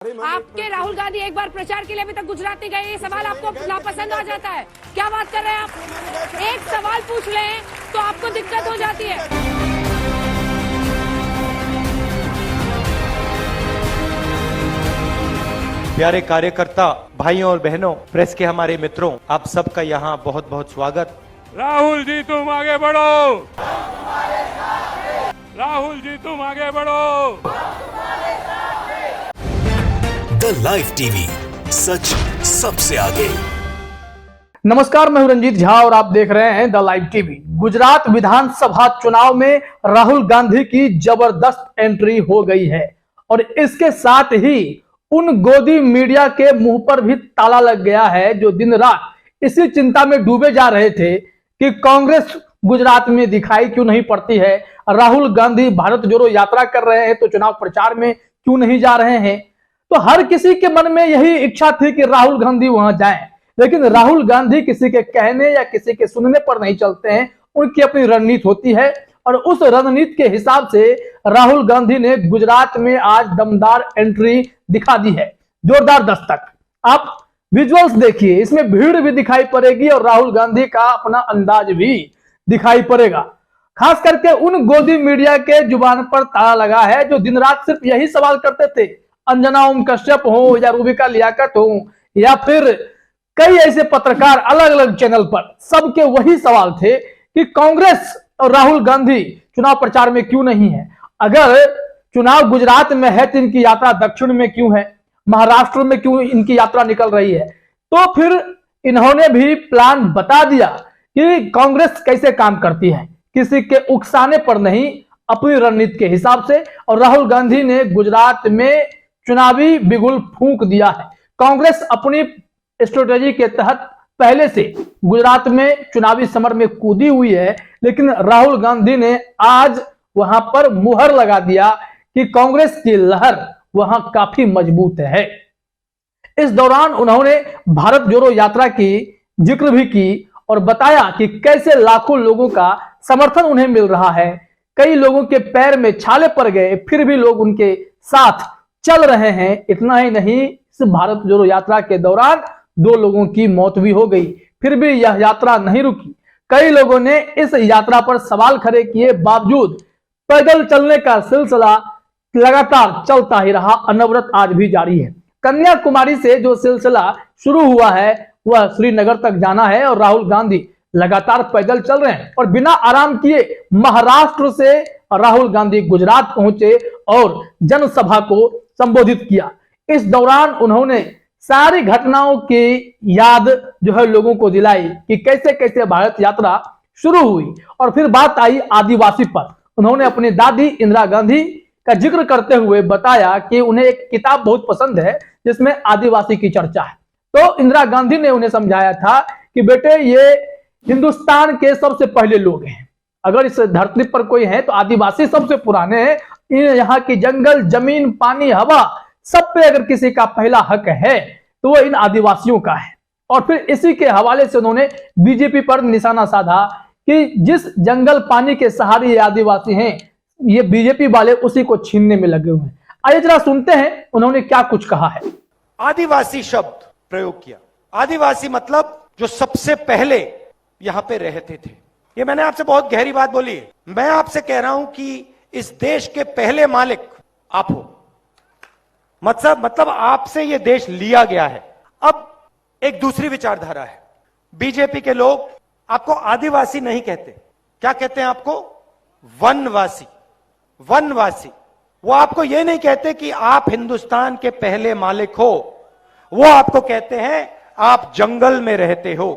आपके राहुल गांधी एक बार प्रचार के लिए अभी तक गुजरात नहीं गए, ये सवाल आपको नापसंद आ जाता है? क्या बात कर रहे हैं आप? एक सवाल पूछ लें तो आपको दिक्कत हो जाती है। प्यारे कार्यकर्ता भाइयों और बहनों, प्रेस के हमारे मित्रों, आप सबका यहाँ बहुत बहुत स्वागत। राहुल जी तुम आगे बढ़ो, राहुल जी तुम आगे बढ़ो। द लाइव टीवी, सच सबसे आगे। नमस्कार, मैं हूं रंजीत झा और आप देख रहे हैं द लाइव टीवी। गुजरात विधानसभा चुनाव में राहुल गांधी की जबरदस्त एंट्री हो गई है और इसके साथ ही उन गोदी मीडिया के मुंह पर भी ताला लग गया है जो दिन रात इसी चिंता में डूबे जा रहे थे कि कांग्रेस गुजरात में दिखाई क्यों नहीं पड़ती है, राहुल गांधी भारत जोड़ो यात्रा कर रहे हैं तो चुनाव प्रचार में क्यों नहीं जा रहे हैं। तो हर किसी के मन में यही इच्छा थी कि राहुल गांधी वहां जाएं, लेकिन राहुल गांधी किसी के कहने या किसी के सुनने पर नहीं चलते हैं। उनकी अपनी रणनीति होती है और उस रणनीति के हिसाब से राहुल गांधी ने गुजरात में आज दमदार एंट्री दिखा दी है, जोरदार दस्तक। आप विजुअल्स देखिए, इसमें भीड़ भी दिखाई पड़ेगी और राहुल गांधी का अपना अंदाज भी दिखाई पड़ेगा। खास करके उन गोदी मीडिया के जुबान पर ताला लगा है जो दिन रात सिर्फ यही सवाल करते थे, अंजना ओम कश्यप हो या रूबिका लियाकत हो या फिर कई ऐसे पत्रकार अलग अलग चैनल पर, सबके वही सवाल थे कि कांग्रेस और राहुल गांधी चुनाव प्रचार में क्यों नहीं है। अगर चुनाव गुजरात में है तो इनकी यात्रा दक्षिण में क्यों है, महाराष्ट्र में क्यों इनकी यात्रा निकल रही है। तो फिर इन्होंने भी प्लान बता दिया कि कांग्रेस कैसे काम करती है, किसी के उकसाने पर नहीं, अपनी रणनीति के हिसाब से। और राहुल गांधी ने गुजरात में चुनावी बिगुल फूंक दिया है। कांग्रेस अपनी स्ट्रेटेजी के तहत पहले से गुजरात में चुनावी समर में कूदी हुई है, लेकिन राहुल गांधी ने आज वहां पर मुहर लगा दिया कि कांग्रेस की लहर वहां काफी मजबूत है। इस दौरान उन्होंने भारत जोड़ो यात्रा की जिक्र भी की और बताया कि कैसे लाखों लोगों का समर्थन उन्हें मिल रहा है। कई लोगों के पैर में छाले पड़ गए, फिर भी लोग उनके साथ चल रहे हैं। इतना ही नहीं, इस भारत जोड़ो यात्रा के दौरान 2 लोगों की मौत भी हो गई, फिर भी यह यात्रा नहीं रुकी। कई लोगों ने इस यात्रा पर सवाल खड़े किए बावजूद पैदल चलने का सिलसिला लगातार चलता ही रहा, अनवरत आज भी जारी है। कन्याकुमारी से जो सिलसिला शुरू हुआ है वह श्रीनगर तक जाना है और राहुल गांधी लगातार पैदल चल रहे हैं और बिना आराम किए महाराष्ट्र से राहुल गांधी गुजरात पहुंचे और जनसभा को संबोधित किया। इस दौरान उन्होंने सारी घटनाओं की याद जो है लोगों को दिलाई कि कैसे कैसे भारत यात्रा शुरू हुई। और फिर बात आई आदिवासी पर। उन्होंने अपनी दादी इंदिरा गांधी का जिक्र करते हुए बताया कि उन्हें एक किताब बहुत पसंद है जिसमें आदिवासी की चर्चा है। तो इंदिरा गांधी ने उन्हें समझाया था कि बेटे, ये हिंदुस्तान के सबसे पहले लोग हैं, अगर इस धरती पर कोई है तो आदिवासी सबसे पुराने हैं। यहाँ की जंगल, जमीन, पानी, हवा, सब पे अगर किसी का पहला हक है तो वो इन आदिवासियों का है। और फिर इसी के हवाले से उन्होंने बीजेपी पर निशाना साधा कि जिस जंगल पानी के सहारे ये आदिवासी हैं, ये बीजेपी वाले उसी को छीनने में लगे हुए हैं। आइए जरा सुनते हैं उन्होंने क्या कुछ कहा है। आदिवासी शब्द प्रयोग किया। आदिवासी मतलब जो सबसे पहले यहां पे रहते थे। ये मैंने आपसे बहुत गहरी बात बोली है। मैं आपसे कह रहा हूं कि इस देश के पहले मालिक आप हो। मतलब आपसे ये देश लिया गया है। अब एक दूसरी विचारधारा है। बीजेपी के लोग आपको आदिवासी नहीं कहते, क्या कहते हैं आपको? वनवासी। वनवासी। वो आपको ये नहीं कहते कि आप हिंदुस्तान के पहले मालिक हो, वो आपको कहते हैं आप जंगल में रहते हो।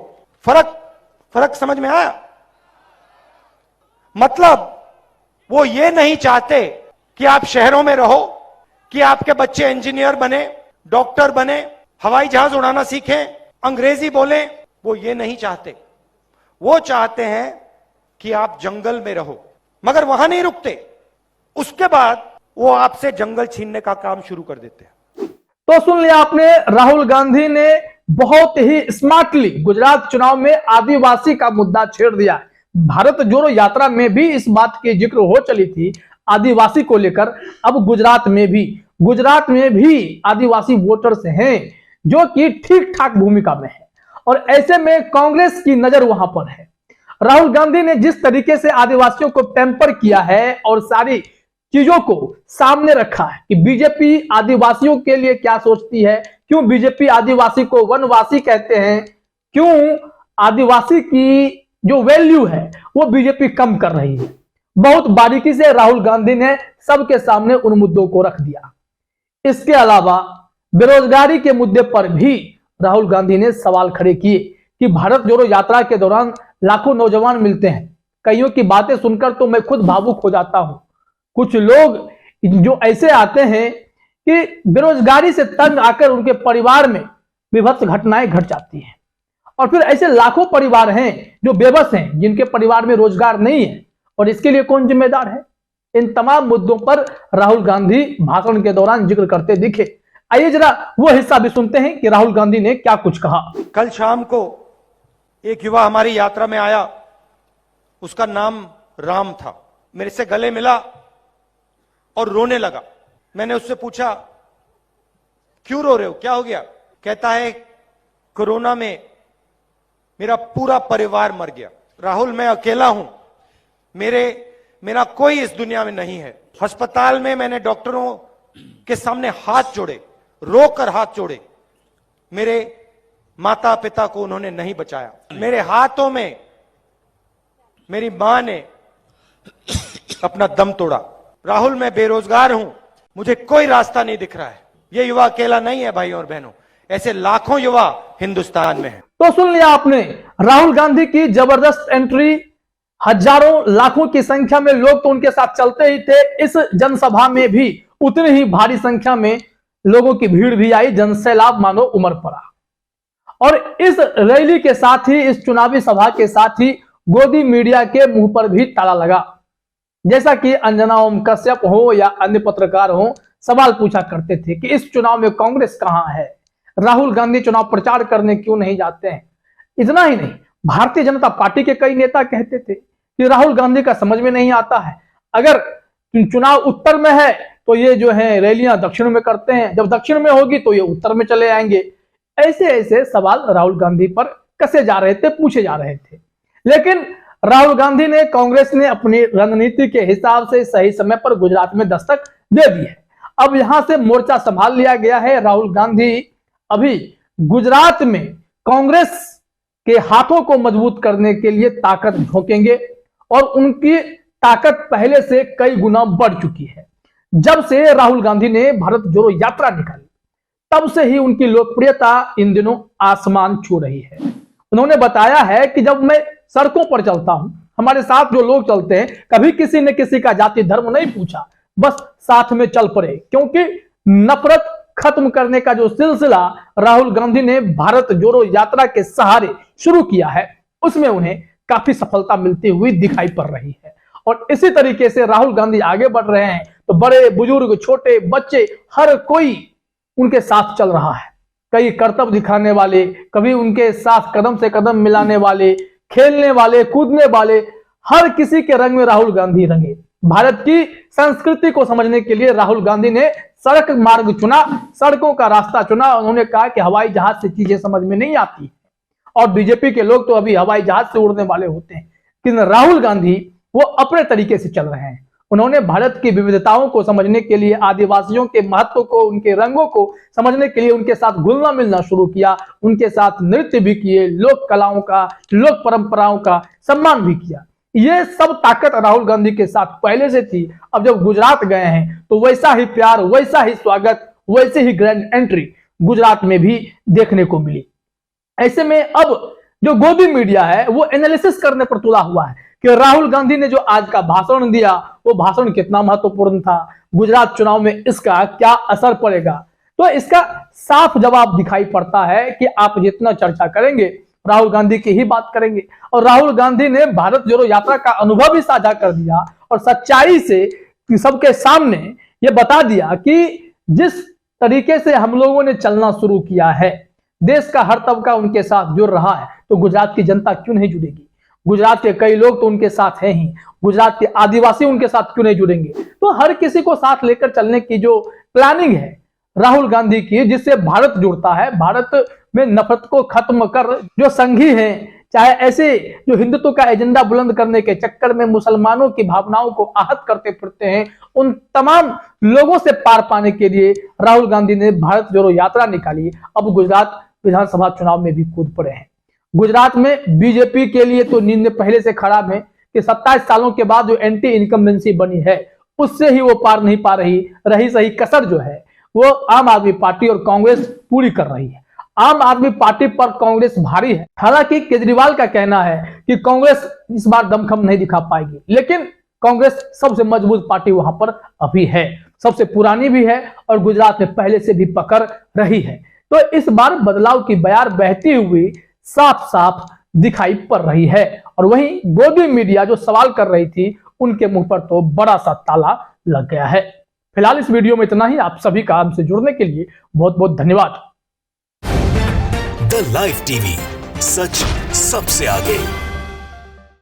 फर्क समझ में आया? मतलब वो ये नहीं चाहते कि आप शहरों में रहो, कि आपके बच्चे इंजीनियर बने, डॉक्टर बने, हवाई जहाज उड़ाना सीखें, अंग्रेजी बोलें। वो ये नहीं चाहते। वो चाहते हैं कि आप जंगल में रहो, मगर वहां नहीं रुकते। उसके बाद वो आपसे जंगल छीनने का काम शुरू कर देते हैं। तो सुन लिया आपने, राहुल गांधी ने बहुत ही स्मार्टली गुजरात चुनाव में आदिवासी का मुद्दा छेड़ दिया। भारत जोड़ो यात्रा में भी इस बात की जिक्र हो चली थी आदिवासी को लेकर। अब गुजरात में भी गुजरात में भी आदिवासी वोटर्स हैं जो कि ठीक ठाक भूमिका में है, और ऐसे में कांग्रेस की नजर वहां पर है। राहुल गांधी ने जिस तरीके से आदिवासियों को टेम्पर किया है और सारी चीजों को सामने रखा है कि बीजेपी आदिवासियों के लिए क्या सोचती है, क्यों बीजेपी आदिवासी को वनवासी कहते हैं, क्यों आदिवासी की जो वैल्यू है वो बीजेपी कम कर रही है, बहुत बारीकी से राहुल गांधी ने सबके सामने उन मुद्दों को रख दिया। इसके अलावा बेरोजगारी के मुद्दे पर भी राहुल गांधी ने सवाल खड़े किए कि भारत जोड़ो यात्रा के दौरान लाखों नौजवान मिलते हैं, कईयों की बातें सुनकर तो मैं खुद भावुक हो जाता हूं। कुछ लोग जो ऐसे आते हैं कि बेरोजगारी से तंग आकर उनके परिवार में विभत्स घटनाएं घट जाती हैं, और फिर ऐसे लाखों परिवार हैं जो बेबस हैं, जिनके परिवार में रोजगार नहीं है, और इसके लिए कौन जिम्मेदार है? इन तमाम मुद्दों पर राहुल गांधी भाषण के दौरान जिक्र करते दिखे। आइए जरा वो हिस्सा भी सुनते हैं कि राहुल गांधी ने क्या कुछ कहा। कल शाम को एक युवा हमारी यात्रा में आया, उसका नाम राम था। मेरे से गले मिला और रोने लगा। मैंने उससे पूछा, क्यों रो रहे हो, क्या हो गया? कहता है, कोरोना में मेरा पूरा परिवार मर गया। राहुल, मैं अकेला हूं, मेरा कोई इस दुनिया में नहीं है। अस्पताल में मैंने डॉक्टरों के सामने हाथ जोड़े, रोकर हाथ जोड़े, मेरे माता पिता को उन्होंने नहीं बचाया। मेरे हाथों में मेरी मां ने अपना दम तोड़ा। राहुल, मैं बेरोजगार हूं, मुझे कोई रास्ता नहीं दिख रहा है। ये युवा अकेला नहीं है भाइयों और बहनों, ऐसे लाखों युवा हिंदुस्तान में हैं। तो सुन लिया आपने राहुल गांधी की जबरदस्त एंट्री। हजारों लाखों की संख्या में लोग तो उनके साथ चलते ही थे। इस जनसभा में भी उतनी ही भारी संख्या में लोगों की भीड़ भी आई, जनसैलाब मानो उमड़ पड़ा। और इस रैली के साथ ही, इस चुनावी सभा के साथ ही गोदी मीडिया के मुंह पर भी ताला लगा। जैसा कि अंजना ओम कश्यप हो या अन्य पत्रकार हो, सवाल पूछा करते थे कि इस चुनाव में कांग्रेस कहां है, राहुल गांधी चुनाव प्रचार करने क्यों नहीं जाते हैं। इतना ही नहीं, भारतीय जनता पार्टी के कई नेता कहते थे कि राहुल गांधी का समझ में नहीं आता है, अगर चुनाव उत्तर में है तो ये जो है रैलियां दक्षिण में करते हैं, जब दक्षिण में होगी तो ये उत्तर में चले आएंगे। ऐसे ऐसे सवाल राहुल गांधी पर कसे जा रहे थे, पूछे जा रहे थे। लेकिन राहुल गांधी ने, कांग्रेस ने अपनी रणनीति के हिसाब से सही समय पर गुजरात में दस्तक दे दी है। अब यहां से मोर्चा संभाल लिया गया है। राहुल गांधी अभी गुजरात में कांग्रेस के हाथों को मजबूत करने के लिए ताकत झोंकेंगे, और उनकी ताकत पहले से कई गुना बढ़ चुकी है। जब से राहुल गांधी ने भारत जोड़ो यात्रा निकाली, तब से ही उनकी लोकप्रियता इन दिनों आसमान छू रही है। उन्होंने बताया है कि जब मैं सड़कों पर चलता हूं, हमारे साथ जो लोग चलते हैं, कभी किसी ने किसी का जाति धर्म नहीं पूछा, बस साथ में चल पड़े, क्योंकि नफरत खत्म करने का जो सिलसिला राहुल गांधी ने भारत जोड़ो यात्रा के सहारे शुरू किया है, उसमें उन्हें काफी सफलता मिलती हुई दिखाई पड़ रही है। और इसी तरीके से राहुल गांधी आगे बढ़ रहे हैं तो बड़े बुजुर्ग, छोटे बच्चे, हर कोई उनके साथ चल रहा है। कई कर्तव्य दिखाने वाले, कभी उनके साथ कदम से कदम मिलाने वाले, खेलने वाले, कूदने वाले, हर किसी के रंग में राहुल गांधी रंगे। भारत की संस्कृति को समझने के लिए राहुल गांधी ने सड़क मार्ग चुना, सड़कों का रास्ता चुना। उन्होंने कहा कि हवाई जहाज से चीजें समझ में नहीं आती, और बीजेपी के लोग तो अभी हवाई जहाज से उड़ने वाले होते हैं, लेकिन राहुल गांधी वो अपने तरीके से चल रहे हैं। उन्होंने भारत की विविधताओं को समझने के लिए, आदिवासियों के महत्व को, उनके रंगों को समझने के लिए उनके साथ घुलना मिलना शुरू किया, उनके साथ नृत्य भी किए, लोक कलाओं का, लोक परंपराओं का सम्मान भी किया। ये सब ताकत राहुल गांधी के साथ पहले से थी। अब जब गुजरात गए हैं तो वैसा ही प्यार, वैसा ही स्वागत, वैसे ही ग्रैंड एंट्री गुजरात में भी देखने को मिली। ऐसे में अब जो गोदी मीडिया है वो एनालिसिस करने पर तुला हुआ है कि राहुल गांधी ने जो आज का भाषण दिया, वो भाषण कितना महत्वपूर्ण था, गुजरात चुनाव में इसका क्या असर पड़ेगा। तो इसका साफ जवाब दिखाई पड़ता है कि आप जितना चर्चा करेंगे राहुल गांधी की ही बात करेंगे। और राहुल गांधी ने भारत जोड़ो यात्रा का अनुभव भी साझा कर दिया और सच्चाई से सबके सामने ये बता दिया कि जिस तरीके से हम लोगों ने चलना शुरू किया है, देश का हर तबका उनके साथ जुड़ रहा है, तो गुजरात की जनता क्यों नहीं जुड़ेगी। गुजरात के कई लोग तो उनके साथ हैं ही, गुजरात के आदिवासी उनके साथ क्यों नहीं जुड़ेंगे। तो हर किसी को साथ लेकर चलने की जो प्लानिंग है राहुल गांधी की, जिससे भारत जुड़ता है, भारत में नफरत को खत्म कर जो संघी हैं, चाहे ऐसे जो हिंदुत्व का एजेंडा बुलंद करने के चक्कर में मुसलमानों की भावनाओं को आहत करते फिरते हैं, उन तमाम लोगों से पार पाने के लिए राहुल गांधी ने भारत जोड़ो यात्रा निकाली। अब गुजरात विधानसभा चुनाव में भी कूद पड़े हैं। गुजरात में बीजेपी के लिए तो नींद पहले से खराब है कि 27 सालों के बाद जो एंटी इनकम्बेंसी बनी है उससे ही वो पार नहीं पा रही सही कसर जो है वो आम आदमी पार्टी और कांग्रेस पूरी कर रही है। आम आदमी पार्टी पर कांग्रेस भारी है। हालांकि केजरीवाल का कहना है कि कांग्रेस इस बार दमखम नहीं दिखा पाएगी, लेकिन कांग्रेस सबसे मजबूत पार्टी वहां पर अभी है, सबसे पुरानी भी है और गुजरात में पहले से भी पकड़ रही है। तो इस बार बदलाव की बयार बहती हुई साफ साफ दिखाई पड़ रही है। और वहीं गोदी मीडिया जो सवाल कर रही थी उनके मुंह पर तो बड़ा सा ताला लग गया है। फिलहाल इस वीडियो में इतना ही। आप सभी का हमसे जुड़ने के लिए बहुत बहुत धन्यवाद। द लाइव टीवी, सच सबसे आगे।